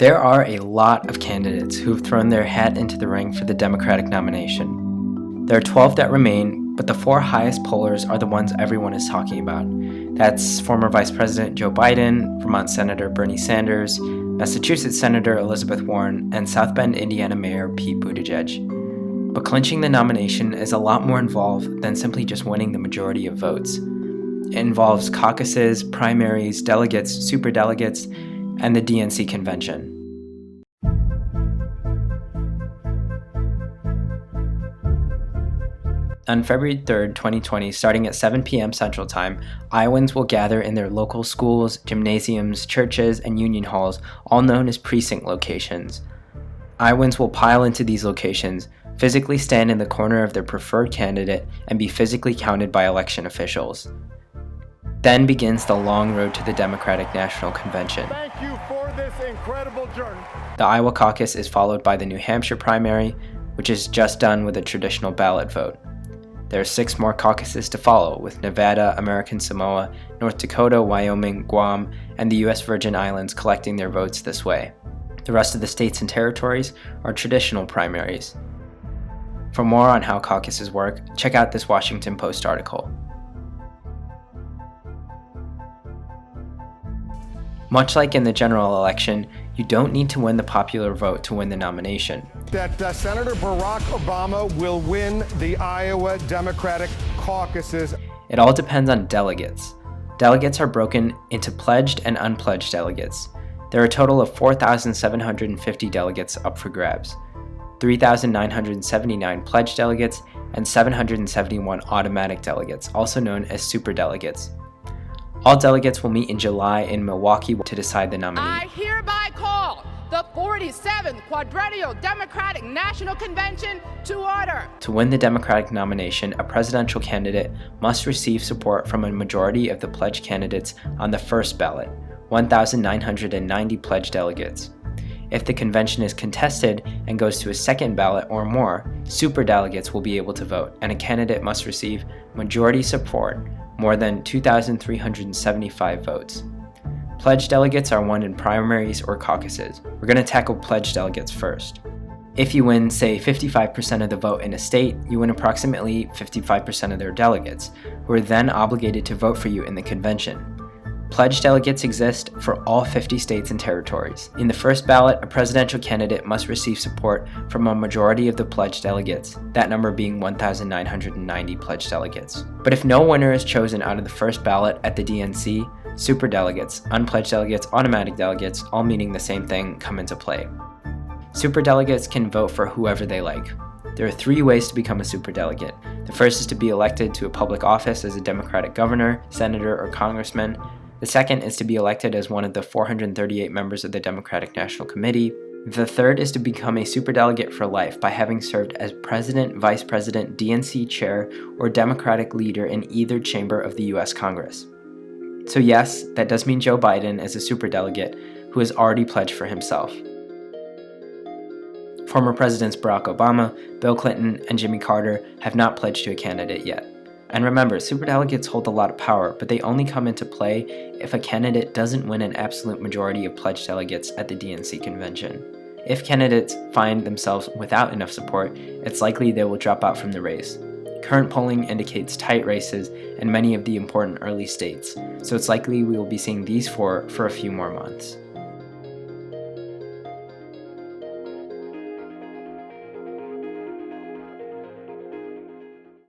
There are a lot of candidates who have thrown their hat into the ring for the Democratic nomination. There are 12 that remain, but the 4 highest pollers are the ones everyone is talking about. That's former Vice President Joe Biden, Vermont Senator Bernie Sanders, Massachusetts Senator Elizabeth Warren, and South Bend, Indiana Mayor Pete Buttigieg. But clinching the nomination is a lot more involved than simply just winning the majority of votes. It involves caucuses, primaries, delegates, superdelegates, and the DNC convention. On February 3rd, 2020, starting at 7 p.m. Central Time, Iowans will gather in their local schools, gymnasiums, churches, and union halls, all known as precinct locations. Iowans will pile into these locations, physically stand in the corner of their preferred candidate, and be physically counted by election officials. Then begins the long road to the Democratic National Convention. Thank you for this incredible journey. The Iowa caucus is followed by the New Hampshire primary, which is just done with a traditional ballot vote. There are 6 more caucuses to follow, with Nevada, American Samoa, North Dakota, Wyoming, Guam, and the U.S. Virgin Islands collecting their votes this way. The rest of the states and territories are traditional primaries. For more on how caucuses work, check out this Washington Post article. Much like in the general election, you don't need to win the popular vote to win the nomination. That Senator Barack Obama will win the Iowa Democratic caucuses. It all depends on delegates. Delegates are broken into pledged and unpledged delegates. There are a total of 4,750 delegates up for grabs, 3,979 pledged delegates, and 771 automatic delegates, also known as superdelegates. All delegates will meet in July in Milwaukee to decide the nominee. I hereby call the 47th Quadrennial Democratic National Convention to order. To win the Democratic nomination, a presidential candidate must receive support from a majority of the pledged candidates on the first ballot, 1,990 pledged delegates. If the convention is contested and goes to a second ballot or more, superdelegates will be able to vote, and a candidate must receive majority support, more than 2,375 votes. Pledged delegates are won in primaries or caucuses. We're going to tackle pledged delegates first. If you win, say, 55% of the vote in a state, you win approximately 55% of their delegates, who are then obligated to vote for you in the convention. Pledged delegates exist for all 50 states and territories. In the first ballot, a presidential candidate must receive support from a majority of the pledged delegates, that number being 1,990 pledged delegates. But if no winner is chosen out of the first ballot at the DNC, superdelegates, unpledged delegates, automatic delegates, all meaning the same thing, come into play. Superdelegates can vote for whoever they like. There are 3 ways to become a superdelegate. The first is to be elected to a public office as a Democratic governor, senator, or congressman. The second is to be elected as one of the 438 members of the Democratic National Committee. The third is to become a superdelegate for life by having served as president, vice president, DNC chair, or Democratic leader in either chamber of the U.S. Congress. So yes, that does mean Joe Biden is a superdelegate who has already pledged for himself. Former Presidents Barack Obama, Bill Clinton, and Jimmy Carter have not pledged to a candidate yet. And remember, superdelegates hold a lot of power, but they only come into play if a candidate doesn't win an absolute majority of pledged delegates at the DNC convention. If candidates find themselves without enough support, it's likely they will drop out from the race. Current polling indicates tight races in many of the important early states, so it's likely we will be seeing these 4 for a few more months.